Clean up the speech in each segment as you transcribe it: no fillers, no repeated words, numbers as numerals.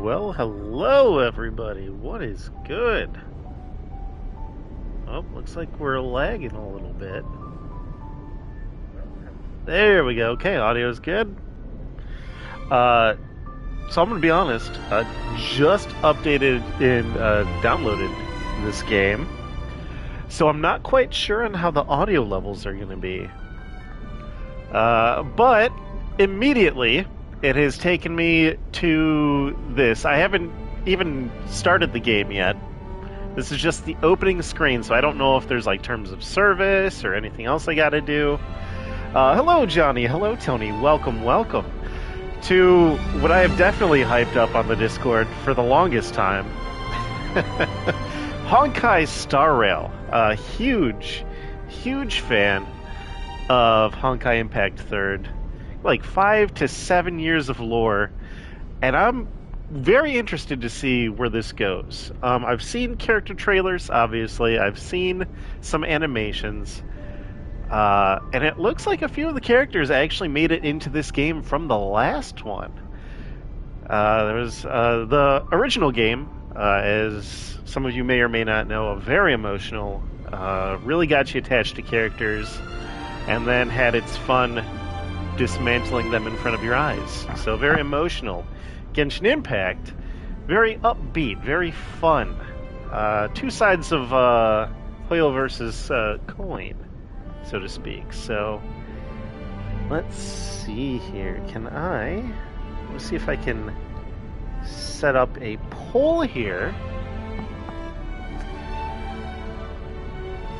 Well, hello everybody. What is good? Oh, looks like we're lagging a little bit. There we go. Okay, audio's good. So I'm gonna be honest. Just updated and downloaded this game, so I'm not quite sure on how the audio levels are gonna be. But immediately it has taken me to this. I haven't even started the game yet. This is just the opening screen, so I don't know if there's like terms of service or anything else I gotta do. Hello, Johnny. Hello, Tony. Welcome, welcome to what I have definitely hyped up on the Discord for the longest time. Honkai Star Rail. Huge fan of Honkai Impact 3rd. Like 5 to 7 years of lore, and I'm very interested to see where this goes. I've seen character trailers, obviously. I've seen some animations, and it looks like a few of the characters actually made it into this game from the last one. There was the original game, as some of you may or may not know, very emotional, really got you attached to characters, and then had its fun dismantling them in front of your eyes. So very emotional. Genshin Impact, very upbeat, very fun. Two sides of whale versus coin, so to speak. So let's see here. Let's see if I can set up a poll here.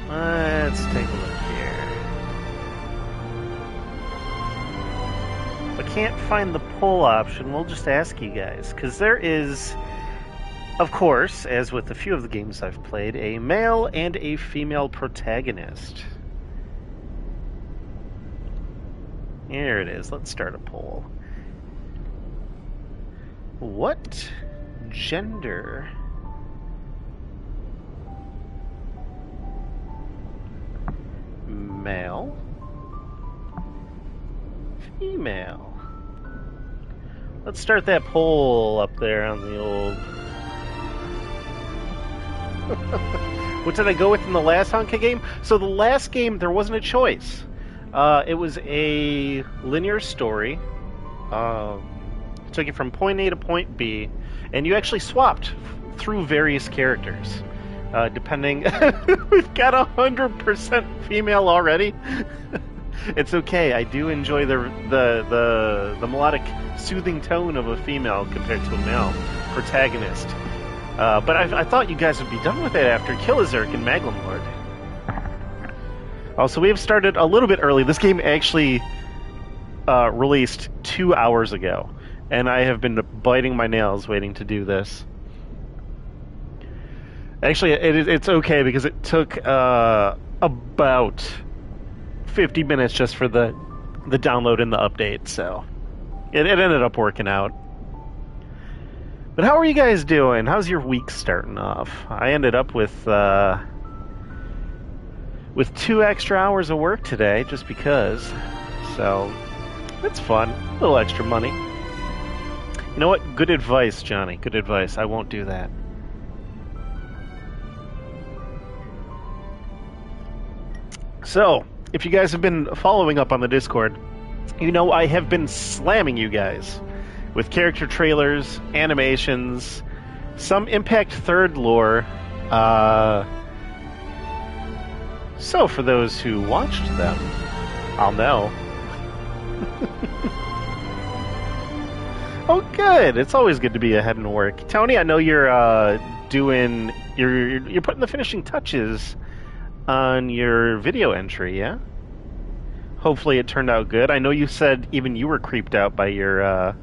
Let's take a look here. If I can't find the poll option, we'll just ask you guys, because there is, of course, as with a few of the games I've played, a male and a female protagonist. Here it is. Let's start a poll. What gender male, female? Let's start that poll up there on the old... What did I go with in the last Honkai game? So the last game, there wasn't a choice. It was a linear story. It took you from point A to point B, and you actually swapped through various characters. Depending... We've got 100% female already. It's okay. I do enjoy the melodic, soothing tone of a female compared to a male protagonist. But I thought you guys would be done with it after Killazurk and Maglum Lord. Also, we have started a little bit early. This game actually released 2 hours ago, and I have been biting my nails waiting to do this. Actually, it's okay because it took about 50 minutes just for the download and the update, so it ended up working out. But how are you guys doing? How's your week starting off? I ended up with 2 extra hours of work today, just because. So it's fun. A little extra money. You know what? Good advice, Johnny. Good advice. I won't do that. So, if you guys have been following up on the Discord, you know I have been slamming you guys with character trailers, animations, some Impact 3rd lore. So for those who watched them, I'll know. Oh, good. It's always good to be ahead in work. Tony, I know you're you're putting the finishing touches on your video entry, yeah? Hopefully it turned out good. I know you said even you were creeped out by your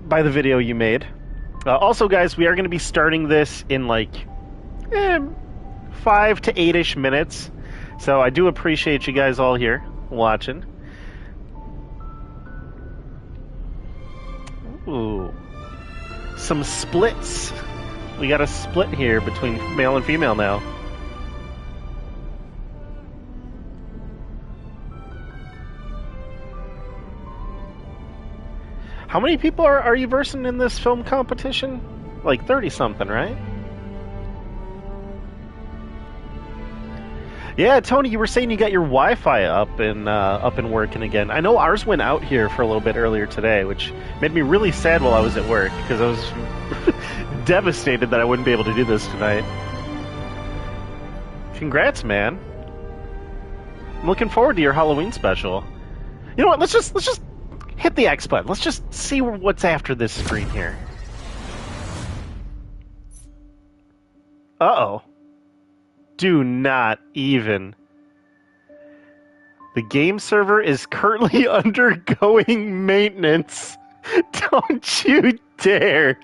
by the video you made. Also, guys, we are going to be starting this in like 5 to 8-ish minutes. So I do appreciate you guys all here watching. Ooh. Some splits. We got a split here between male and female now. How many people are you versing in this film competition? Like 30-something, right? Yeah, Tony, you were saying you got your Wi-Fi up and working again. I know ours went out here for a little bit earlier today, which made me really sad while I was at work because I was devastated that I wouldn't be able to do this tonight. Congrats, man. I'm looking forward to your Halloween special. You know what? Let's just hit the X button. Let's just see what's after this screen here. Uh-oh. Do not even. The game server is currently undergoing maintenance. Don't you dare.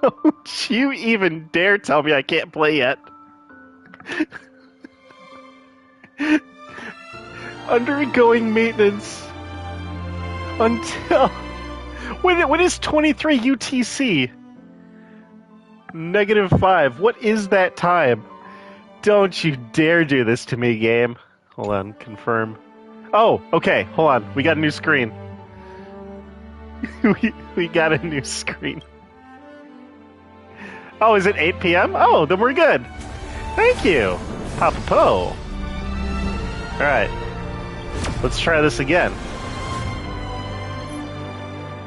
Don't you even dare tell me I can't play yet. Undergoing maintenance until when is 23 UTC? -5. What is that time? Don't you dare do this to me, game. Hold on, confirm. Oh, okay, hold on. We got a new screen. we got a new screen. Oh, is it 8 p.m.? Oh, then we're good. Thank you, Papa Po. Alright. Let's try this again.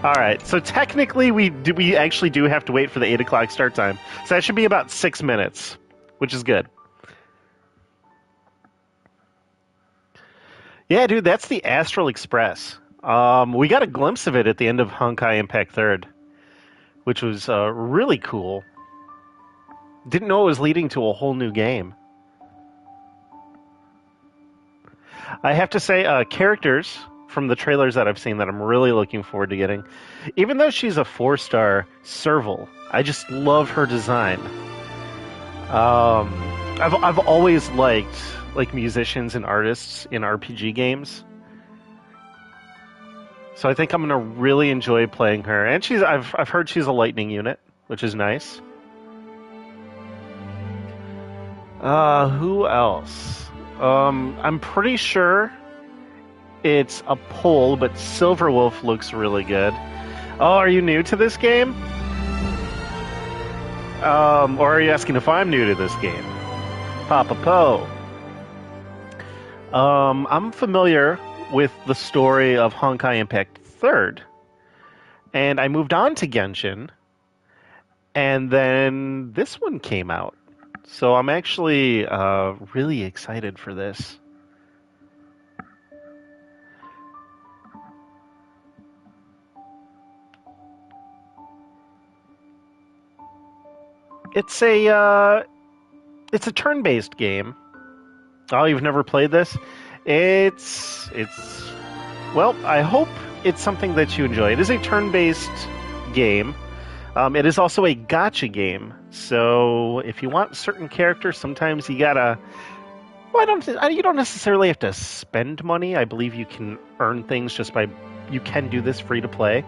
Alright, so technically we actually do have to wait for the 8 o'clock start time. So that should be about 6 minutes, which is good. Yeah, dude, that's the Astral Express. We got a glimpse of it at the end of Honkai Impact 3rd, which was really cool. Didn't know it was leading to a whole new game. I have to say, characters from the trailers that I've seen that I'm really looking forward to getting. Even though she's a 4-star Serval, I just love her design. I've always liked like musicians and artists in RPG games, so I think I'm gonna really enjoy playing her. And I've heard she's a lightning unit, which is nice. Who else? I'm pretty sure it's a poll, but Silverwolf looks really good. Oh, are you new to this game? Or are you asking if I'm new to this game? Papa Po. I'm familiar with the story of Honkai Impact 3rd, and I moved on to Genshin, and then this one came out. So I'm actually really excited for this. It's a turn-based game. Oh, you've never played this? It's well, I hope it's something that you enjoy. It is a turn-based game. It is also a gacha game. So if you want certain characters, sometimes you gotta. Well, you don't necessarily have to spend money. I believe you can earn things just by. You can do this free to play,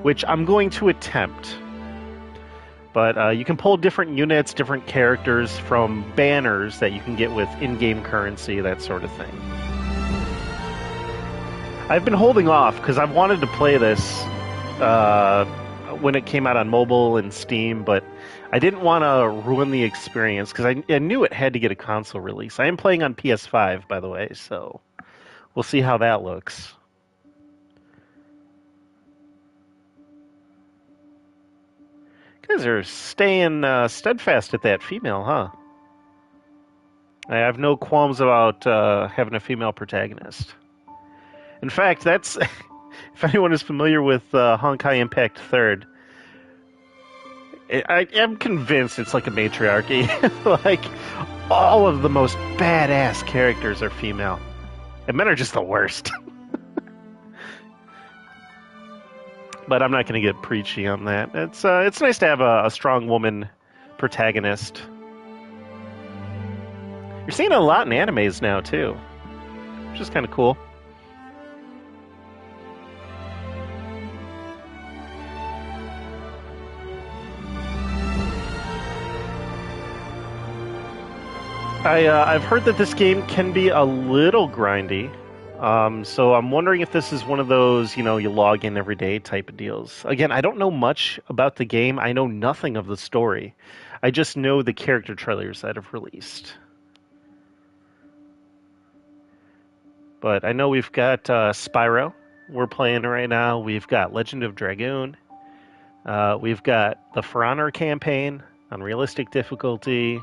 which I'm going to attempt. But you can pull different units, different characters from banners that you can get with in-game currency, that sort of thing. I've been holding off because I've wanted to play this when it came out on mobile and Steam, but I didn't want to ruin the experience because I knew it had to get a console release. I am playing on PS5, by the way, so we'll see how that looks. You guys are staying steadfast at that female, huh? I have no qualms about having a female protagonist. In fact, that's... if anyone is familiar with Honkai Impact 3rd, I am convinced it's like a matriarchy. Like, all of the most badass characters are female. And men are just the worst. But I'm not going to get preachy on that. It's nice to have a strong woman protagonist. You're seeing a lot in animes now, too. Which is kind of cool. I've heard that this game can be a little grindy. So I'm wondering if this is one of those, you log in every day type of deals. Again, I don't know much about the game. I know nothing of the story. I just know the character trailers that have released. But I know we've got Spyro. We're playing right now. We've got Legend of Dragoon. We've got the For Honor campaign on realistic difficulty.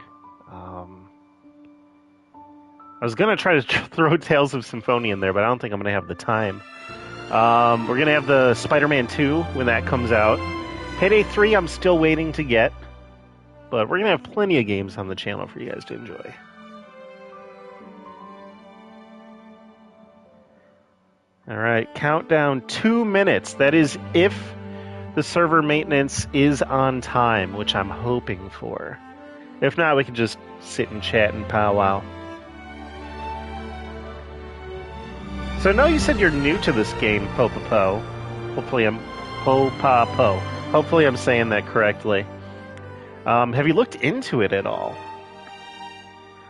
I was gonna try to throw Tales of Symphonia in there, but I don't think I'm gonna have the time. We're gonna have the Spider-Man 2 when that comes out. Payday 3 I'm still waiting to get, but we're gonna have plenty of games on the channel for you guys to enjoy. Alright, countdown 2 minutes. That is if the server maintenance is on time, which I'm hoping for. If not, we can just sit and chat and powwow. So I know you said you're new to this game, Popapo. Hopefully I'm Popapo. Hopefully I'm saying that correctly. Have you looked into it at all?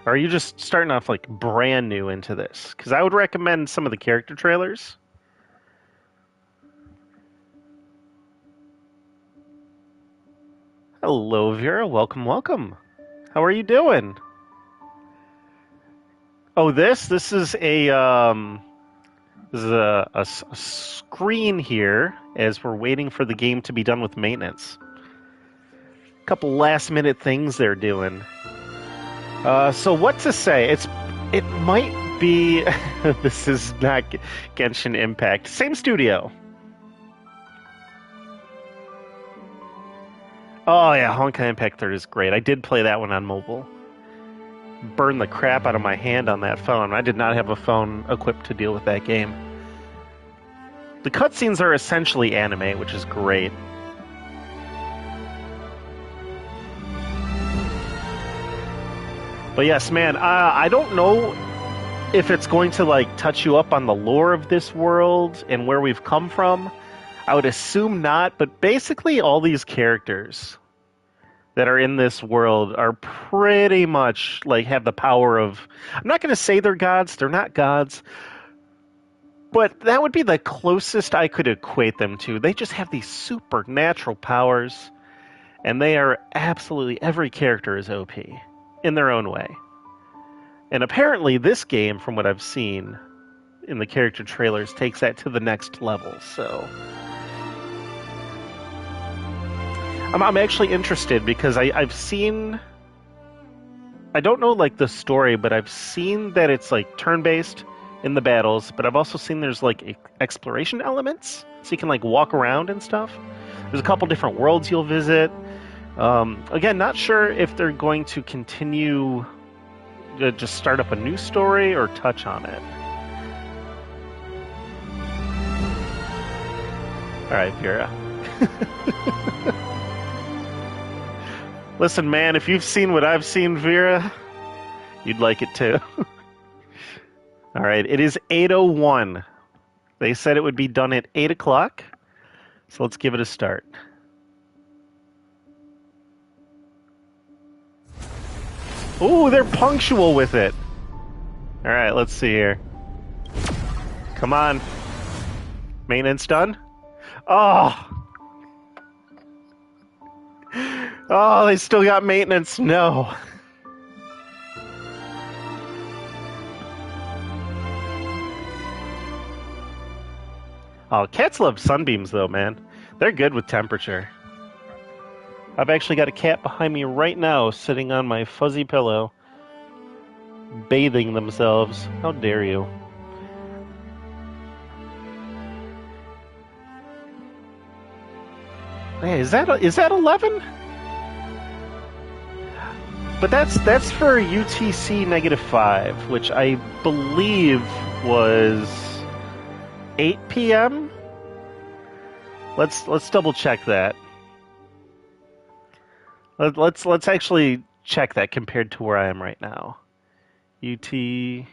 Or are you just starting off like brand new into this? Because I would recommend some of the character trailers. Hello, Vera. Welcome, welcome. How are you doing? Oh, this is a screen here as we're waiting for the game to be done with maintenance. A couple last minute things they're doing. So what to say? It might be. This is not Genshin Impact. Same studio. Oh yeah, Honkai Impact 3 is great. I did play that one on mobile. Burned the crap out of my hand on that phone. I did not have a phone equipped to deal with that game. The cutscenes are essentially anime, which is great. But yes, man, I don't know if it's going to like touch you up on the lore of this world and where we've come from. I would assume not, but basically all these characters that are in this world are pretty much like have the power of, I'm not going to say they're gods, they're not gods, but that would be the closest I could equate them to. They just have these supernatural powers, and they are absolutely, every character is OP in their own way. And apparently this game, from what I've seen in the character trailers, takes that to the next level, so I'm actually interested because I've seen, I don't know like the story, but I've seen that it's like turn-based in the battles, but I've also seen there's like exploration elements, so you can like walk around and stuff. There's a couple different worlds you'll visit. Again, not sure if they're going to continue to just start up a new story or touch on it. Alright, Vera. Listen, man, if you've seen what I've seen, Vera, you'd like it too. All right, it is 8:01. They said it would be done at 8 o'clock, so let's give it a start. Ooh, they're punctual with it. All right, let's see here. Come on. Maintenance done? Oh! Oh, they still got maintenance. No. Oh, cats love sunbeams, though, man. They're good with temperature. I've actually got a cat behind me right now, sitting on my fuzzy pillow, bathing themselves. How dare you? Hey, is that 11? But that's for UTC -5, which I believe was 8 p.m. Let's double check that. Let's actually check that compared to where I am right now. UTC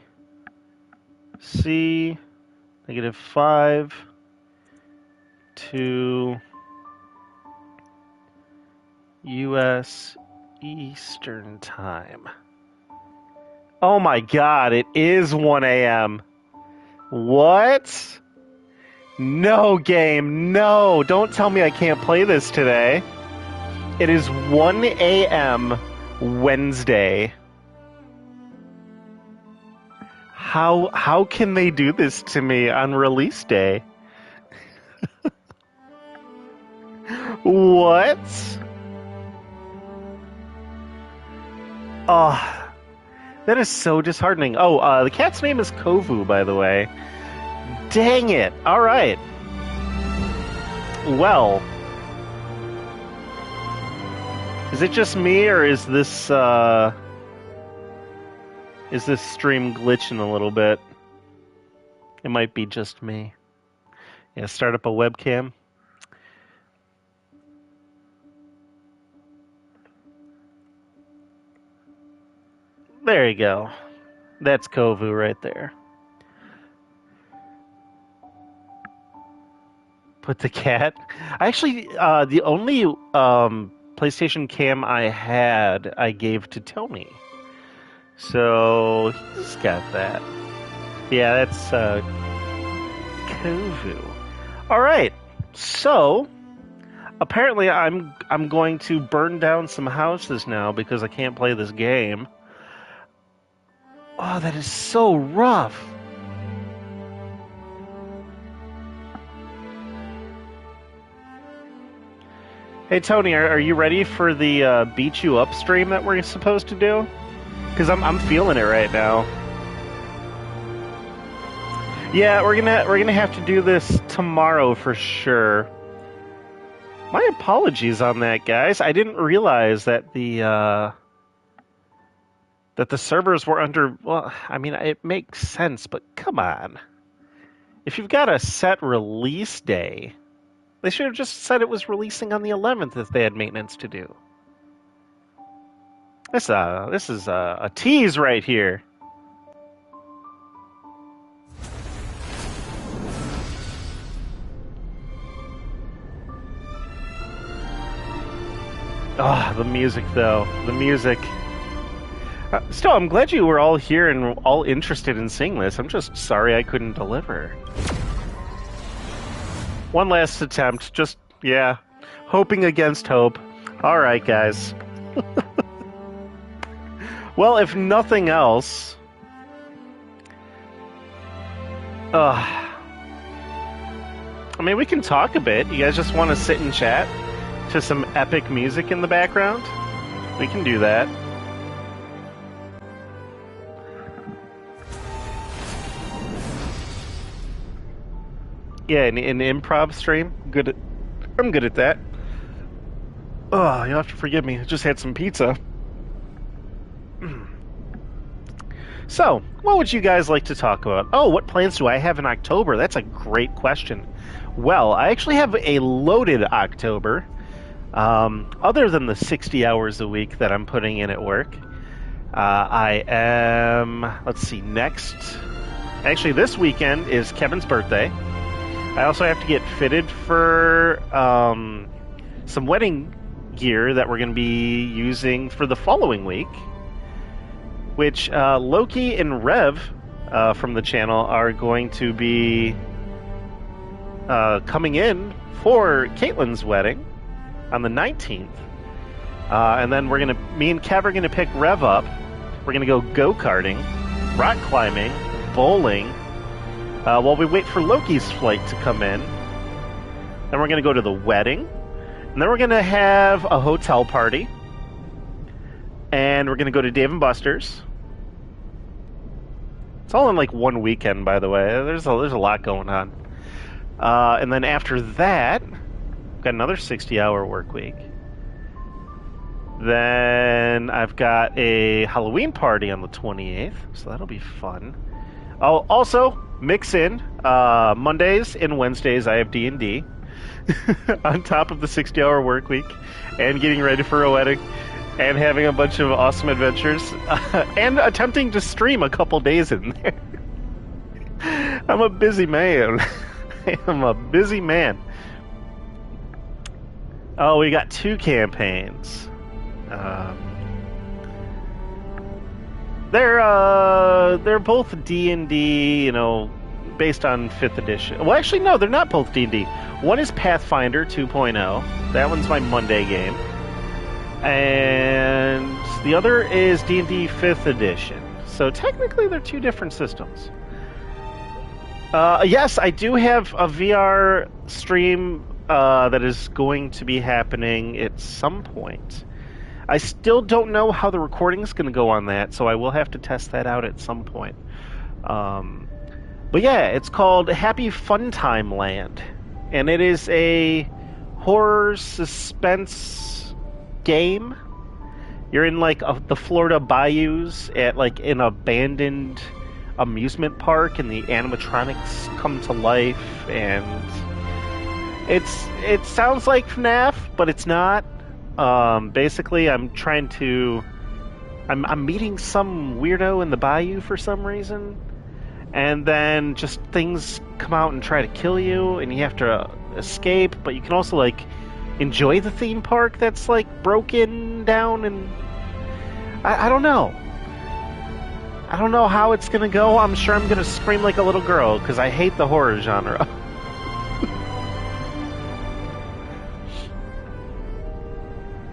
-5 to US Eastern Time. Oh my god, it is 1 a.m. What? No, game, no! Don't tell me I can't play this today. It is 1 a.m. Wednesday. How can they do this to me on release day? What? Oh, that is so disheartening. Oh, the cat's name is Kovu, by the way. Dang it. All right. Well, is it just me, or is this stream glitching a little bit? It might be just me. Yeah, start up a webcam. There you go. That's Kovu right there. Put the cat. I actually, the only PlayStation cam I had, I gave to Tony. So he's got that. Yeah, that's Kovu. All right. So apparently, I'm going to burn down some houses now because I can't play this game. Oh, that is so rough. Hey, Tony, are you ready for the Beat You Up stream that we're supposed to do? Because I'm feeling it right now. Yeah, we're gonna have to do this tomorrow for sure. My apologies on that, guys. I didn't realize that the servers were under... Well, I mean, it makes sense, but come on. If you've got a set release day, they should have just said it was releasing on the 11th if they had maintenance to do. This is a tease right here. Ah, the music, though. The music. Still, I'm glad you were all here and all interested in seeing this. I'm just sorry I couldn't deliver. One last attempt. Just, yeah. Hoping against hope. Alright, guys. Well, if nothing else... I mean, we can talk a bit. You guys just want to sit and chat to some epic music in the background? We can do that. Yeah, an improv stream. I'm good at that. Oh, you'll have to forgive me. I just had some pizza. So, what would you guys like to talk about? Oh, what plans do I have in October? That's a great question. Well, I actually have a loaded October. Other than the 60 hours a week that I'm putting in at work. I am... Let's see, next... Actually, this weekend is Kevin's birthday. I also have to get fitted for some wedding gear that we're going to be using for the following week, which Loki and Rev from the channel are going to be coming in for Caitlin's wedding on the 19th. And then me and Kev are going to pick Rev up. We're going to go go-karting, rock climbing, bowling, while we wait for Loki's flight to come in. Then we're going to go to the wedding. And then we're going to have a hotel party. And we're going to go to Dave & Buster's. It's all in like one weekend, by the way. There's a lot going on. And then after that, we've got another 60-hour work week. Then I've got a Halloween party on the 28th, so that'll be fun. I'll also mix in Mondays and Wednesdays. I have D&D on top of the 60-hour work week, and getting ready for a wedding, and having a bunch of awesome adventures, and attempting to stream a couple days in there. I'm a busy man. I am a busy man. Oh, we got 2 campaigns. They're both D&D, based on 5th edition. Well, actually, no, they're not both D&D. One is Pathfinder 2.0. That one's my Monday game. And the other is D&D 5th edition. So technically, they're two different systems. Yes, I do have a VR stream that is going to be happening at some point. I still don't know how the recording is going to go on that, so I will have to test that out at some point. But yeah, it's called Happy Fun Time Land, and it is a horror suspense game. You're in like the Florida bayous at like an abandoned amusement park, and the animatronics come to life, and it sounds like FNAF, but it's not. Basically, I'm meeting some weirdo in the bayou for some reason, and then just things come out and try to kill you, and you have to escape, but you can also like enjoy the theme park that's like broken down, and I don't know. I don't know how it's gonna go. I'm sure I'm gonna scream like a little girl because I hate the horror genre.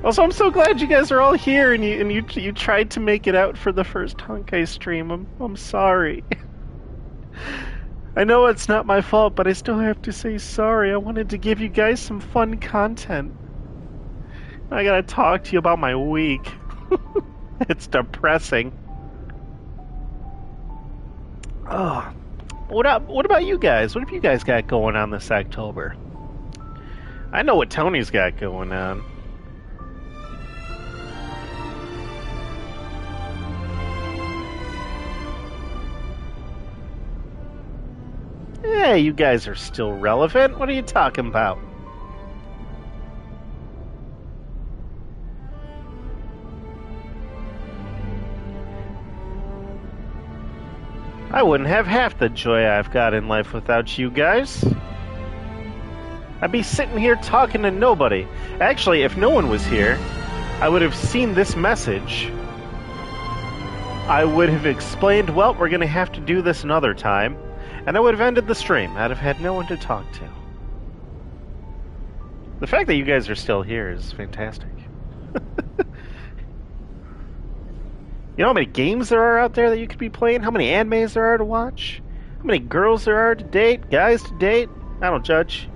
Also, I'm so glad you guys are all here and you tried to make it out for the first Honkai stream. I'm sorry. I know it's not my fault, but I still have to say sorry. I wanted to give you guys some fun content. I gotta talk to you about my week. It's depressing. Oh, what about you guys? What have you guys got going on this October? I know what Tony's got going on. Yeah, you guys are still relevant. What are you talking about? I wouldn't have half the joy I've got in life without you guys. I'd be sitting here talking to nobody. Actually, if no one was here, I would have seen this message. I would have explained, well, we're going to have to do this another time. And I would have ended the stream. I'd have had no one to talk to. The fact that you guys are still here is fantastic. You know how many games there are out there that you could be playing? How many animes there are to watch? How many girls there are to date? Guys to date? I don't judge.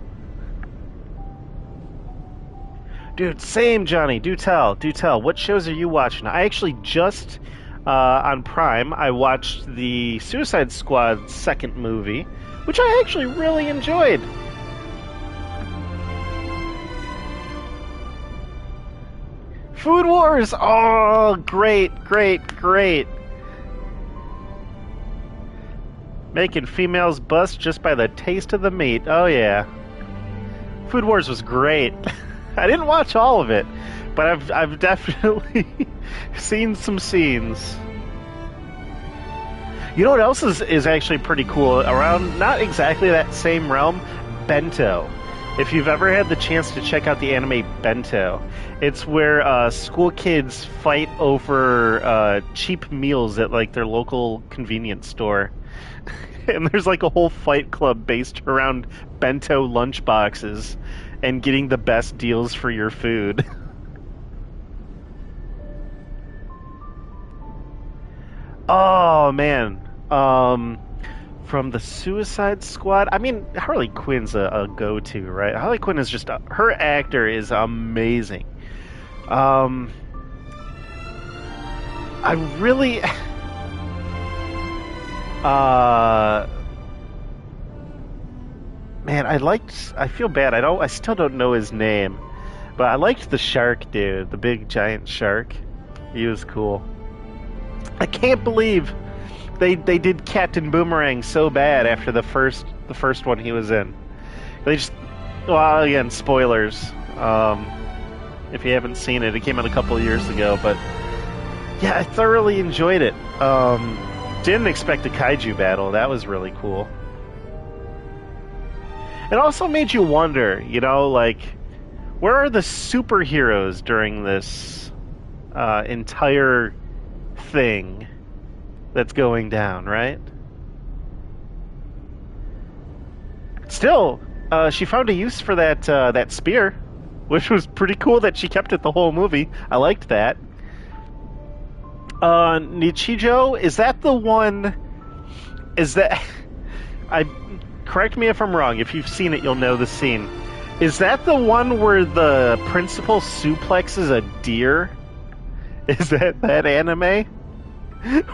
Dude, same, Johnny. Do tell. Do tell. What shows are you watching? I actually just... on Prime, I watched the Suicide Squad second movie, which I actually really enjoyed. Food Wars! Oh, great, great, great. Making females bust just by the taste of the meat. Oh, yeah. Food Wars was great. I didn't watch all of it, but I've definitely seen some scenes. You know what else is actually pretty cool? Around, not exactly that same realm, Bento. If you've ever had the chance to check out the anime Bento, it's where school kids fight over cheap meals at like their local convenience store. And there's like a whole fight club based around Bento lunchboxes and getting the best deals for your food. Oh, man. From the Suicide Squad, I mean, Harley Quinn's a go-to, right? Harley Quinn is just... her actor is amazing. I really... man, I feel bad. I still don't know his name. But I liked the shark dude, the big giant shark. He was cool. I can't believe they did Captain Boomerang so bad after the first one he was in. They just, well, again, spoilers. If you haven't seen it, it came out a couple of years ago, but yeah, I thoroughly enjoyed it. Didn't expect a kaiju battle. That was really cool. It also made you wonder, you know, like, where are the superheroes during this entire thing that's going down, right? Still, she found a use for that spear, which was pretty cool that she kept it the whole movie. I liked that. Nichijou, is that the one? Is that? I correct me if I'm wrong. If you've seen it, you'll know the scene. Is that the one where the principal suplexes a deer? Is that anime?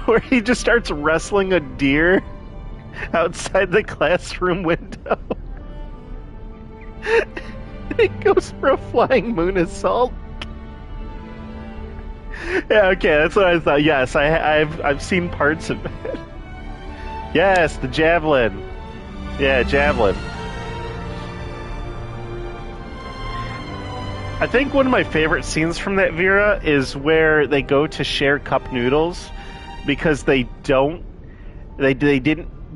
Where he just starts wrestling a deer outside the classroom window. It goes for a flying moon assault. Yeah, okay, that's what I thought. Yes, I've seen parts of it. Yes, the javelin. Yeah, javelin. I think one of my favorite scenes from that Vera is where they go to share cup noodles because they didn't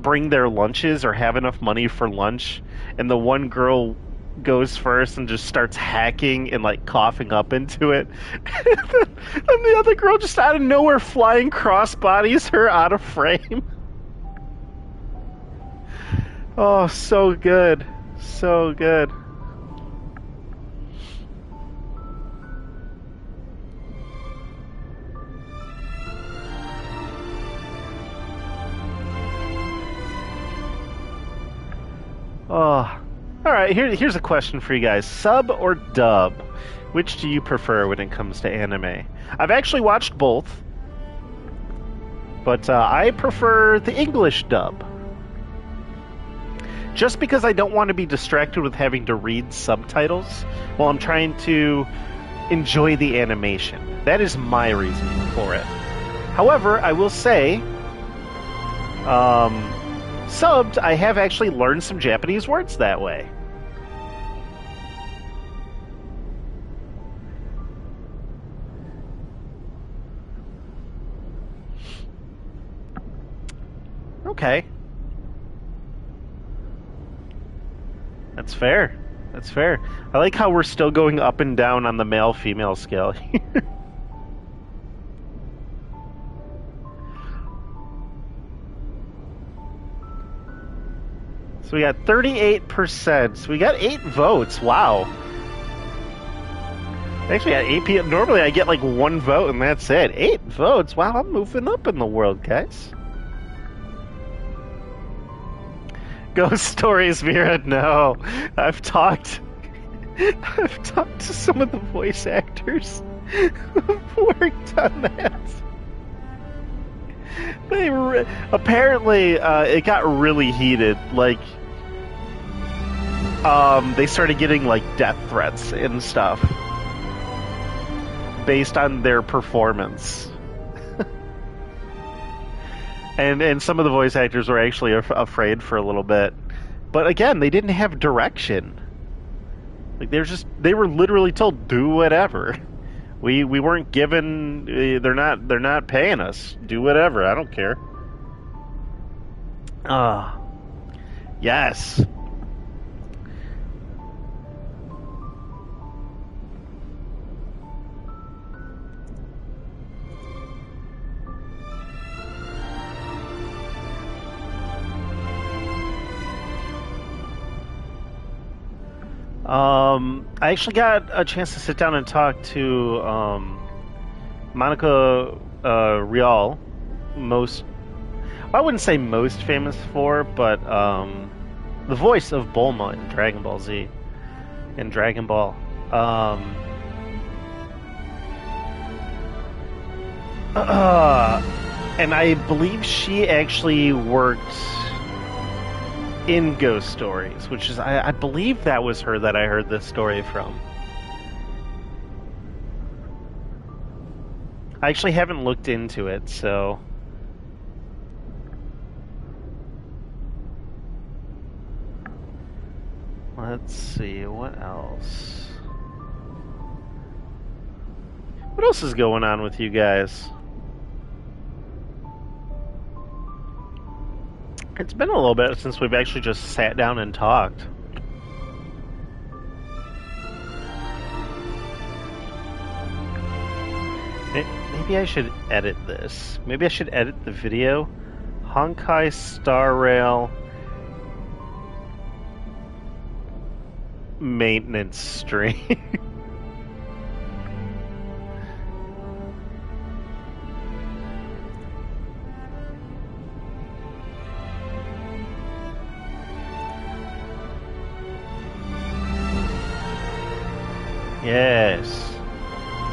bring their lunches or have enough money for lunch, and the one girl goes first and just starts hacking and like coughing up into it. And the other girl just out of nowhere flying crossbodies her out of frame. Oh, so good. So good. Oh. Alright, here's a question for you guys. Sub or dub? Which do you prefer when it comes to anime? I've actually watched both, but I prefer the English dub. Just because I don't want to be distracted with having to read subtitles while I'm trying to enjoy the animation. That is my reason for it. However, I will say, subbed, I have actually learned some Japanese words that way. Okay. That's fair. That's fair. I like how we're still going up and down on the male-female scale here. So we got 38%. So we got 8 votes. Wow. Actually, I got 8 people. Normally I get like 1 vote and that's it. 8 votes. Wow, I'm moving up in the world, guys. Ghost stories, Vera. No, I've talked to some of the voice actors who've worked on that. Apparently, it got really heated. Like, they started getting like death threats and stuff based on their performance. And some of the voice actors were actually afraid for a little bit. But again, they didn't have direction. Like they were literally told, do whatever. We weren't given, they're not paying us. Do whatever, I don't care. Yes. I actually got a chance to sit down and talk to Monica Rial, I wouldn't say most famous for, but the voice of Bulma in Dragon Ball Z and Dragon Ball. And I believe she actually worked in Ghost Stories, which is, I believe that was her that I heard this story from. I actually haven't looked into it, so... Let's see, what else? What else is going on with you guys? It's been a little bit since we've actually just sat down and talked. Maybe I should edit this. Maybe I should edit the video. Honkai Star Rail maintenance stream. Yes.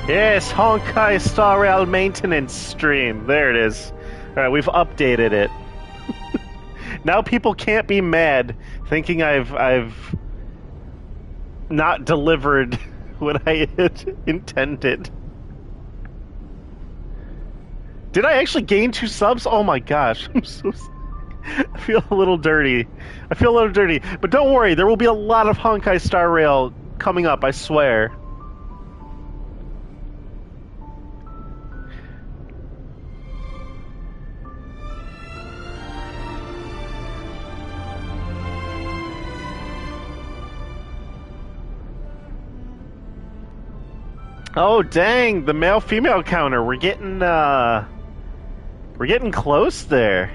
Yes, Honkai Star Rail maintenance stream. There it is. Alright, we've updated it. Now people can't be mad thinking I've not delivered what I had intended. Did I actually gain 2 subs? Oh my gosh. I feel a little dirty. But don't worry, there will be a lot of Honkai Star Rail coming up, I swear. Oh dang, the male-female counter. We're getting close there.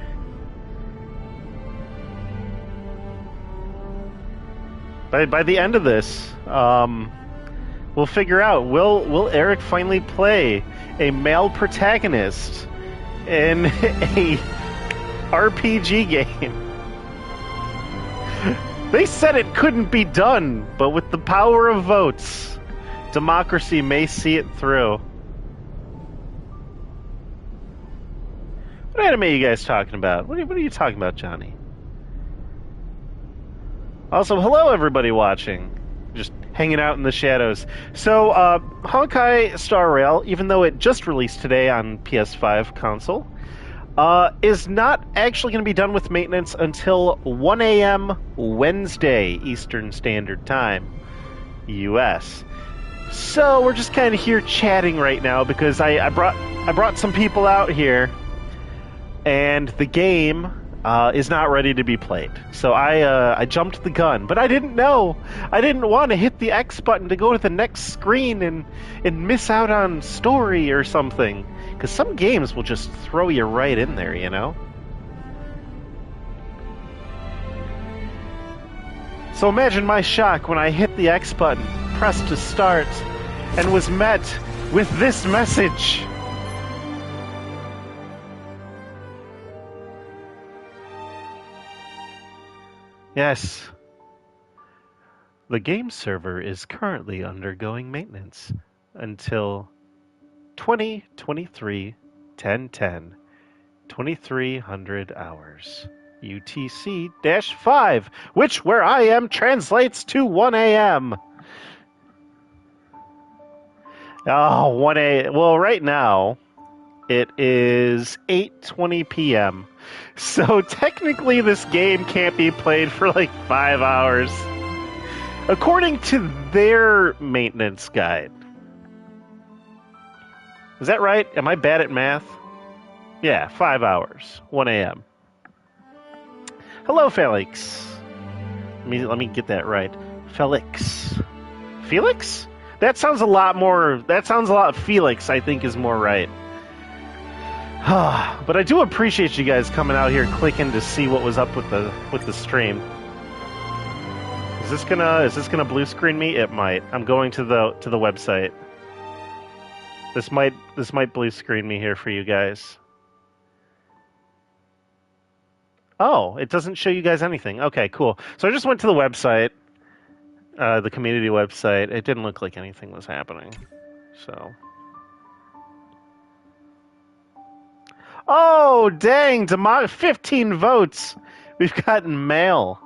By the end of this, we'll figure out, will Eric finally play a male protagonist in a RPG game? They said it couldn't be done, but with the power of votes, democracy may see it through. What anime are you guys talking about? What are you talking about, Johnny? Also, hello everybody watching. Just hanging out in the shadows. So, Honkai Star Rail, even though it just released today on PS5 console, is not actually going to be done with maintenance until 1 a.m. Wednesday Eastern Standard Time, US. So we're just kind of here chatting right now because I brought some people out here, and the game is not ready to be played. So I jumped the gun, but I didn't know. I didn't want to hit the X button to go to the next screen and miss out on story or something. Because some games will just throw you right in there, you know? So imagine my shock when I hit the X button, pressed to start, and was met with this message. Yes. The game server is currently undergoing maintenance until 2023 1010 2300 hours UTC-5, which where I am translates to 1 a.m. Oh, 1 a.m. Well, right now it is 8:20 p.m. So technically this game can't be played for like 5 hours. According to their maintenance guide. Is that right? Am I bad at math? Yeah, 5 hours. 1 a.m. Hello, Felix. Let me get that right. Felix. Felix? That sounds a lot Felix, I think, is more right. But I do appreciate you guys coming out here clicking to see what was up with the stream. Is this gonna blue screen me? It might. I'm going to the website. This might blue screen me here for you guys. Oh, it doesn't show you guys anything. Okay, cool. So I just went to the website, the community website. It didn't look like anything was happening. So. Oh, dang! 15 votes! We've gotten mail.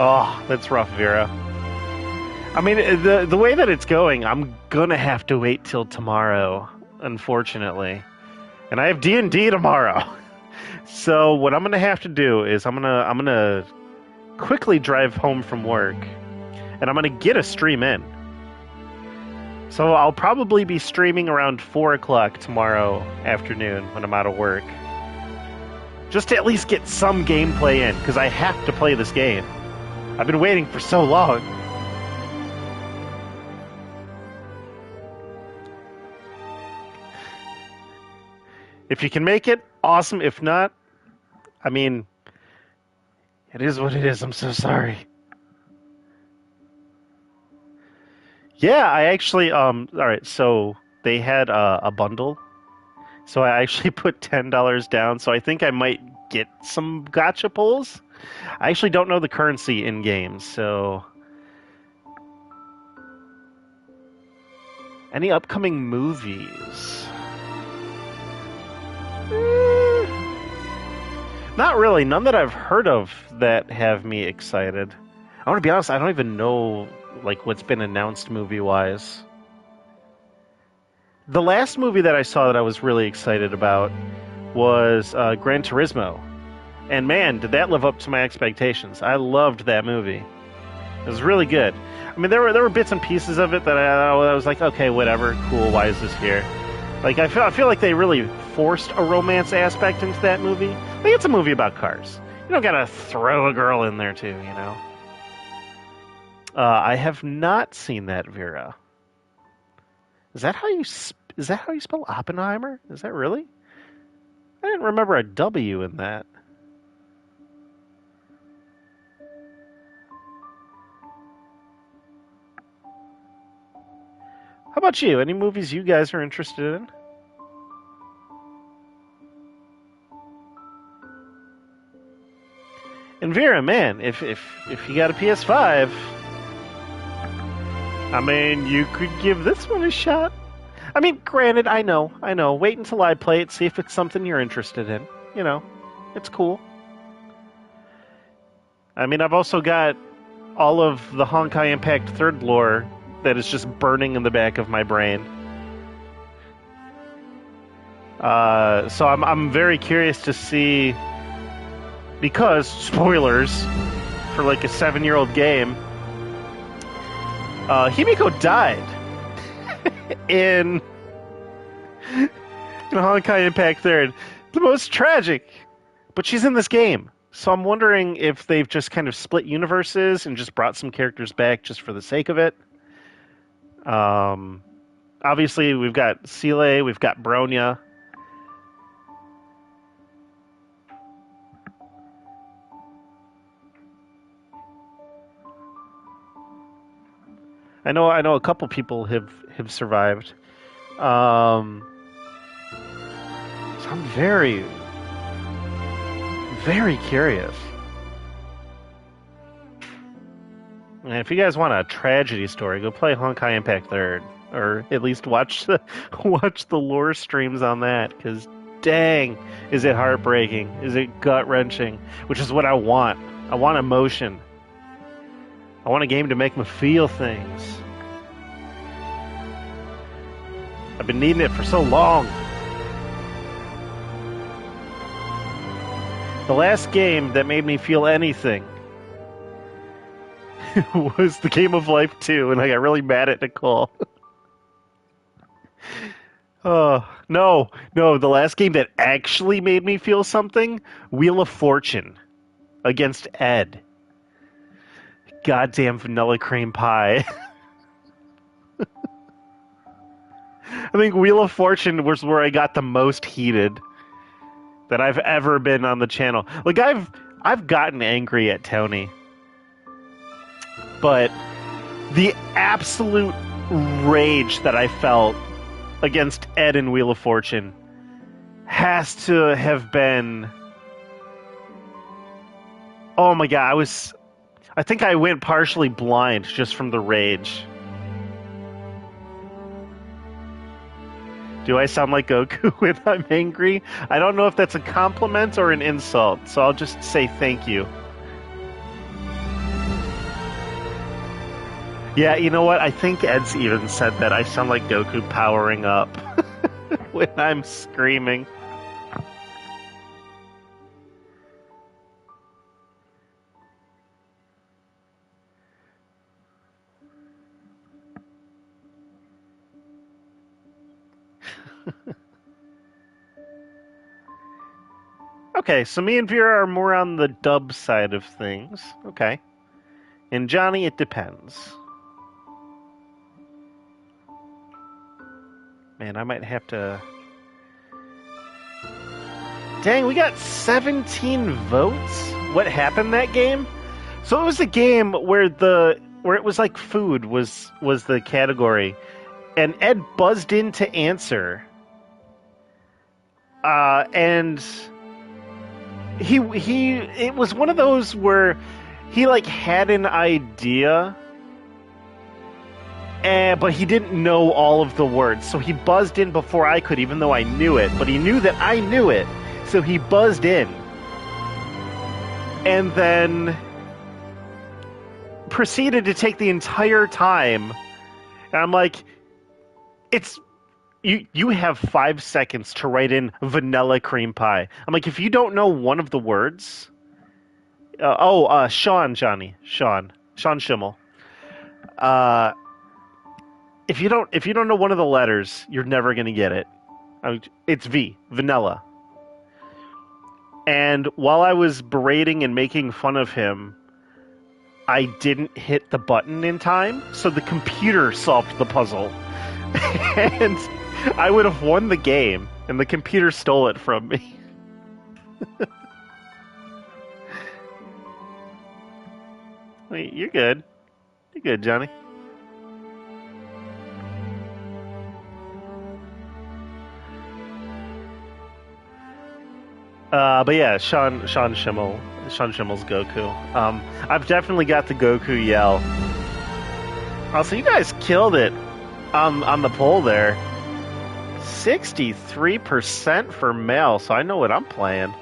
Oh, that's rough, Vera. I mean, the way that it's going, I'm gonna have to wait till tomorrow, unfortunately. And I have D&D tomorrow. So what I'm gonna have to do is I'm gonna quickly drive home from work, and I'm gonna get a stream in. So I'll probably be streaming around 4 o'clock tomorrow afternoon when I'm out of work. Just to at least get some gameplay in, because I have to play this game. I've been waiting for so long. If you can make it, awesome. If not, I mean, it is what it is. I'm so sorry. Yeah, I actually all right, so they had a bundle. So I actually put $10 down, so I think I might get some gotcha pulls. I actually don't know the currency in games, so any upcoming movies? Eh, not really. None that I've heard of that have me excited. I want to be honest, I don't even know like what's been announced movie-wise. The last movie that I saw that I was really excited about was Gran Turismo. And man, did that live up to my expectations. I loved that movie. It was really good. I mean, there were bits and pieces of it that I was like, okay, whatever, cool. Why is this here? Like, I feel like they really forced a romance aspect into that movie. Like, it's a movie about cars. You don't gotta throw a girl in there too, you know. I have not seen that, Vera. Is that how you is that how you spell Oppenheimer? Is that really? I didn't remember a W in that. How about you? Any movies you guys are interested in? And Vera, man, if you got a PS5, I mean, you could give this one a shot. I mean, granted, I know. Wait until I play it, see if it's something you're interested in. You know, it's cool. I mean, I've also got all of the Honkai Impact Third lore that is just burning in the back of my brain. So I'm very curious to see, because spoilers for like a 7-year-old game, Himiko died in Honkai Impact Third. The most tragic, but she's in this game. So I'm wondering if they've just kind of split universes and just brought some characters back just for the sake of it. Um, Obviously, we've got Seele, we've got Bronya. I know a couple people have survived. Um, so I'm very, very curious. And if you guys want a tragedy story, go play Honkai Impact Third, or at least watch the watch the lore streams on that. Because dang, is it heartbreaking? Is it gut wrenching? Which is what I want. I want emotion. I want a game to make me feel things. I've been needing it for so long. The last game that made me feel anything was the Game of Life 2, and I got really mad at Nicole. Oh, no, the last game that actually made me feel something, Wheel of Fortune against Ed. Goddamn vanilla cream pie. I think Wheel of Fortune was where I got the most heated that I've ever been on the channel. Like I've gotten angry at Tony, but the absolute rage that I felt against Ed in Wheel of Fortune has to have been, oh my god, I think I went partially blind just from the rage. Do I sound like Goku when I'm angry? I don't know if that's a compliment or an insult, so I'll just say thank you. Yeah, you know what? I think Ed's even said that I sound like Goku powering up when I'm screaming. Okay, so me and Vera are more on the dub side of things. Okay. And Johnny, it depends. Man, I might have to Dang, we got 17 votes. What happened that game? So it was a game where it was like food was the category, and Ed buzzed in to answer. And he it was one of those where he like had an idea, but he didn't know all of the words, so he buzzed in before I could, even though I knew it. But he knew that I knew it, so he buzzed in, and then proceeded to take the entire time. And I'm like, it's you have 5 seconds to write in vanilla cream pie. I'm like, if you don't know one of the words, Sean Schimmel. If you don't know one of the letters, you're never gonna get it. It's V, vanilla. And while I was berating and making fun of him, I didn't hit the button in time, so the computer solved the puzzle. And I would have won the game, and the computer stole it from me. Wait, you're good. You're good, Johnny. But yeah, Sean Schimmel's Goku. I've definitely got the Goku yell. Also, you guys killed it on the poll there. 63% for male, so I know what I'm playing.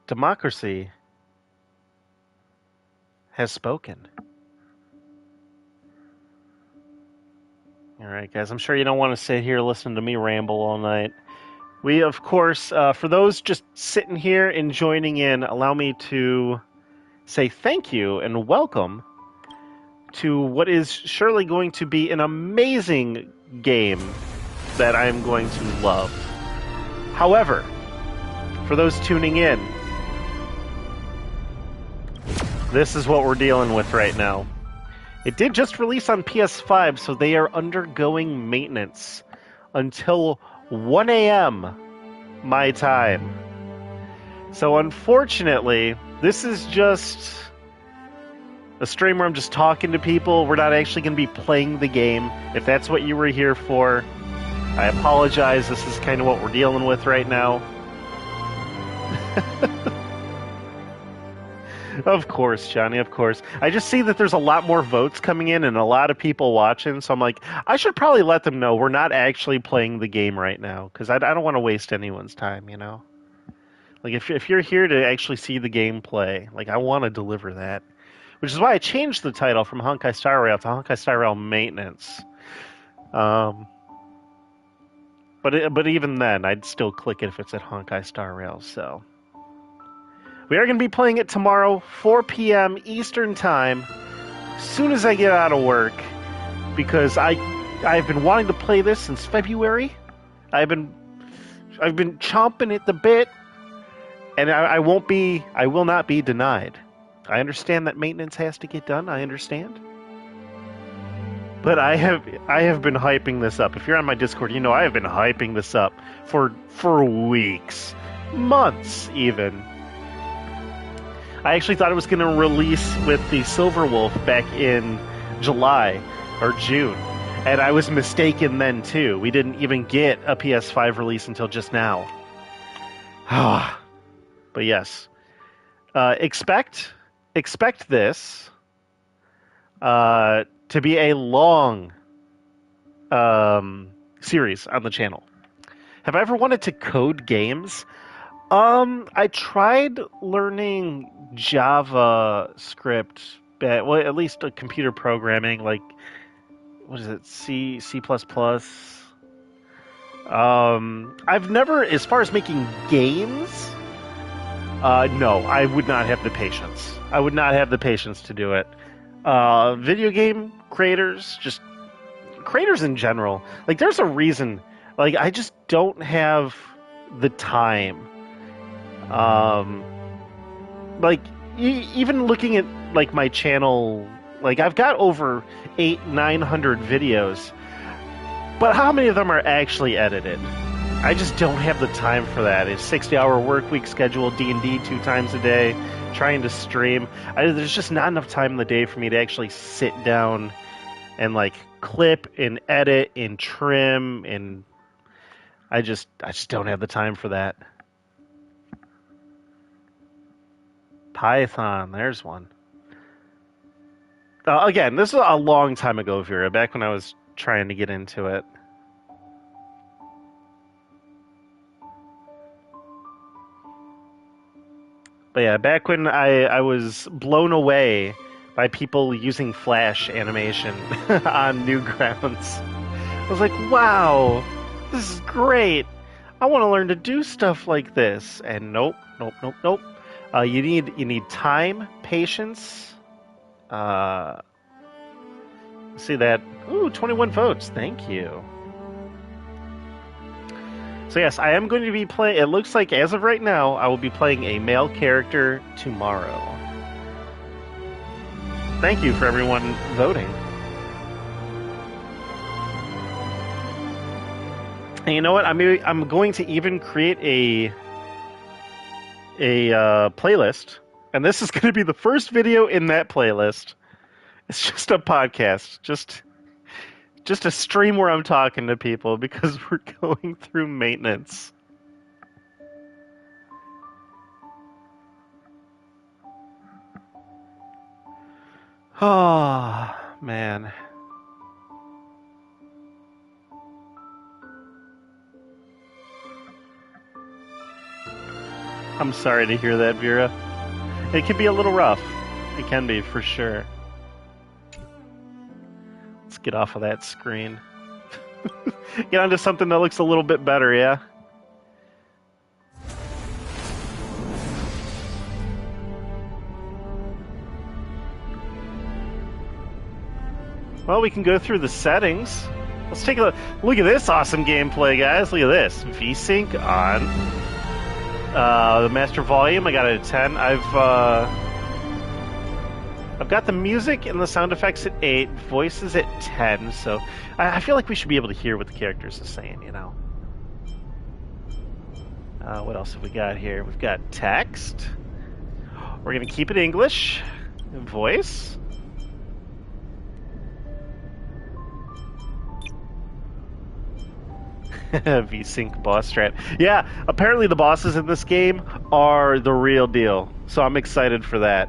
Democracy has spoken. All right, guys, I'm sure you don't want to sit here listening to me ramble all night. We, of course, for those just sitting here and joining in, allow me to say thank you and welcome to what is surely going to be an amazing game that I'm going to love. However, for those tuning in, this is what we're dealing with right now. It did just release on PS5, so they are undergoing maintenance until 1 a.m. my time. So unfortunately, this is just a stream where I'm just talking to people. We're not actually going to be playing the game. If that's what you were here for, I apologize. This is kind of what we're dealing with right now. Of course, Johnny, of course. I just see that there's a lot more votes coming in and a lot of people watching, so I'm like, I should probably let them know we're not actually playing the game right now, because I don't want to waste anyone's time, you know? Like, if you're here to actually see the gameplay, like, I want to deliver that. Which is why I changed the title from Honkai Star Rail to Honkai Star Rail Maintenance. But even then, I'd still click it if it's at Honkai Star Rail, so... We are going to be playing it tomorrow, 4 p.m. Eastern Time, as soon as I get out of work, because I've been wanting to play this since February. I've been chomping at the bit, and I will not be denied. I understand that maintenance has to get done. I understand. But I have been hyping this up. If you're on my Discord, you know I have been hyping this up for weeks, months even. I actually thought it was going to release with the Silver Wolf back in July or June, and I was mistaken then too. We didn't even get a PS5 release until just now. But yes, expect this to be a long series on the channel. Have I ever wanted to code games? I tried learning JavaScript, well, at least computer programming, like, what is it, C++. I've never, as far as making games, no, I would not have the patience. I would not have the patience to do it. Video game creators, just creators in general, like, there's a reason, like, I just don't have the time. Like, even looking at, like, my channel, like, I've got over 900 videos. But how many of them are actually edited? I just don't have the time for that. It's 60-hour work week schedule, D&D 2 times a day, trying to stream. There's just not enough time in the day for me to actually sit down and like clip and edit and trim, and I just don't have the time for that. Python, there's one. Again, this is a long time ago, Vera, back when I was trying to get into it. But yeah, back when I was blown away by people using Flash animation on Newgrounds. I was like, wow, this is great. I want to learn to do stuff like this. And nope. You need time, patience. See that? Ooh, 21 votes. Thank you. So yes, I am going to be playing. It looks like as of right now, I will be playing a male character tomorrow. Thank you for everyone voting. And you know what? I'm going to even create a playlist, and this is going to be the first video in that playlist. It's just a podcast, just a stream where I'm talking to people because we're going through maintenance. Oh, man. I'm sorry to hear that, Vera. It can be a little rough. It can be, for sure. Let's get off of that screen. Get onto something that looks a little bit better, yeah? Well, we can go through the settings. Let's take a look at this awesome gameplay, guys. Look at this. VSync on. The master volume, I got it at 10. I've got the music and the sound effects at 8, voices at 10, so I feel like we should be able to hear what the characters are saying, you know. What else have we got here? We've got text. We're going to keep it English. Voice. VSync boss strat. Yeah, apparently the bosses in this game are the real deal, so I'm excited for that.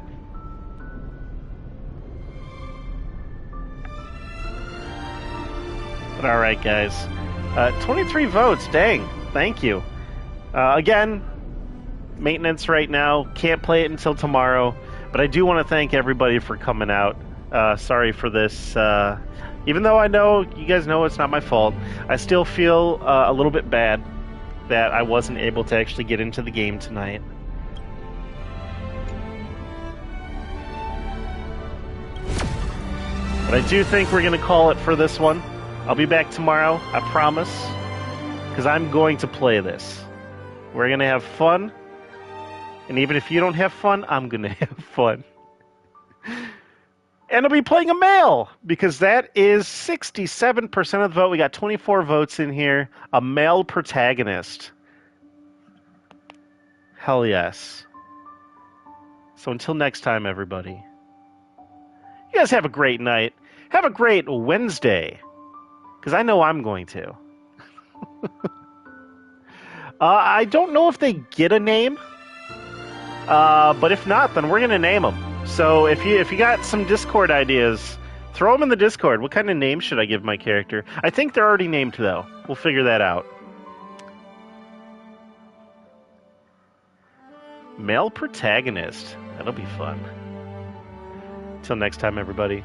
But alright, guys. 23 votes, dang. Thank you. Again, maintenance right now. Can't play it until tomorrow. But I do want to thank everybody for coming out. Sorry for this. Even though I know, you guys know it's not my fault, I still feel a little bit bad that I wasn't able to actually get into the game tonight. But I do think we're going to call it for this one. I'll be back tomorrow, I promise, because I'm going to play this. We're going to have fun, and even if you don't have fun, I'm going to have fun. And I'll be playing a male, because that is 67% of the vote. We got 24 votes in here. A male protagonist. Hell yes. So until next time, everybody. You guys have a great night. Have a great Wednesday. Because I know I'm going to. I don't know if they get a name. But if not, then we're going to name them. So if you got some Discord ideas, throw them in the Discord. What kind of name should I give my character? I think they're already named, though. We'll figure that out. Male protagonist. That'll be fun. Till next time, everybody.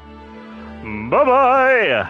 Bye-bye!